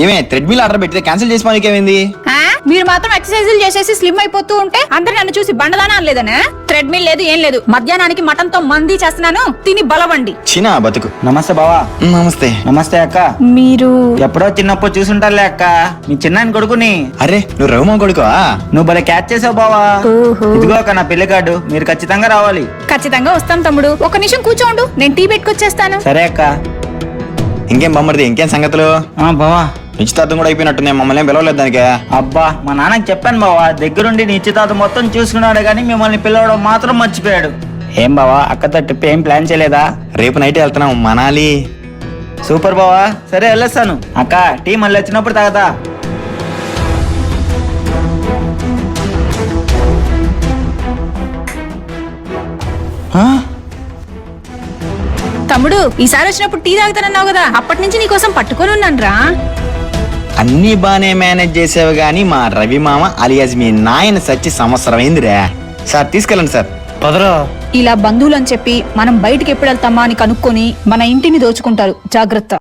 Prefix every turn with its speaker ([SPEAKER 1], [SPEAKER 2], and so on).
[SPEAKER 1] ఏమే treadmill order పెడితే cancel చేసి మనకేమైంది?
[SPEAKER 2] మీరు మాత్రం ఎక్సర్సైజులు చేసేసి స్లిమ్ అయిపోతూ ఉంటే అందరు నన్ను చూసి బండదానా అనలేదనే. థ్రెడ్మిల్ లేదు ఏం లేదు. మధ్యాహ్నానికి మటన్ తో మంది చేస్తున్నాను, తిని బలవండి.
[SPEAKER 1] చిన్న బతుకు.
[SPEAKER 3] నమస్తే బావా.
[SPEAKER 1] నమస్తే.
[SPEAKER 3] నమస్తే అక్క.
[SPEAKER 2] మీరు
[SPEAKER 3] ఎప్పుడో చిన్నప్పుడు చూసుంటారులే అక్క, మీ చిన్నాయన కొడుకుని.
[SPEAKER 1] అరే నువ్వు రఘుమా కొడుకువా?
[SPEAKER 3] నువ్వు భలే క్యాచ్ చేసావు బావా. ఇదిగో అక్క నా పెళ్లి కార్డు, మీరు ఖచ్చితంగా రావాలి.
[SPEAKER 2] ఖచ్చితంగా వస్తాం తమ్ముడు. ఒక నిమిషం కూర్చోండు, నేను టీ పెట్టుకొచ్చేస్తాను.
[SPEAKER 3] సరే అక్క.
[SPEAKER 1] ఇంకేం బొమ్మరిది, ఇంకేం సంగతులు?
[SPEAKER 3] బావా
[SPEAKER 1] నిశ్చితార్థం కూడా అయిపోయినట్టుంది, మమ్మల్ని ఏం పిలవలేదు దానికి.
[SPEAKER 3] అబ్బా మా నాన్నకి చెప్పాను బావా, దగ్గరుండి నిశ్చితార్థం మొత్తం చూసుకున్నాడు కానీ మిమ్మల్ని పిలవడం మాత్రం మర్చిపోయాడు. ఏం బావా అక్కతో ట్రిప్ ఏం ప్లాన్ చేయలేదా?
[SPEAKER 1] రేపు నైట్ వెళ్తున్నాం మనాలి.
[SPEAKER 3] సూపర్ బావా, సరే వెళ్ళొస్తాను. అక్క టీ మళ్ళీ వచ్చినప్పుడు తాగదా.
[SPEAKER 2] తమ్ముడు ఈసారి వచ్చినప్పుడు టీ తాగుతానన్నావు కదా, అప్పటి నుంచి నీకోసం పట్టుకొని ఉన్నాను రా.
[SPEAKER 1] అన్ని బానే మేనేజ్ చేసావు గానీ మా రవి మామ అలియాజ్ మీ నాయన సచ్చి సంవత్సరం అయిందిరా. సార్ తీసుకెళ్ళండి సార్.
[SPEAKER 3] పదరా.
[SPEAKER 2] ఇలా బంధువులని చెప్పి మనం బయటికి ఎప్పుడు వెళ్తామా అని కనుక్కొని మన ఇంటిని దోచుకుంటారు, జాగ్రత్త.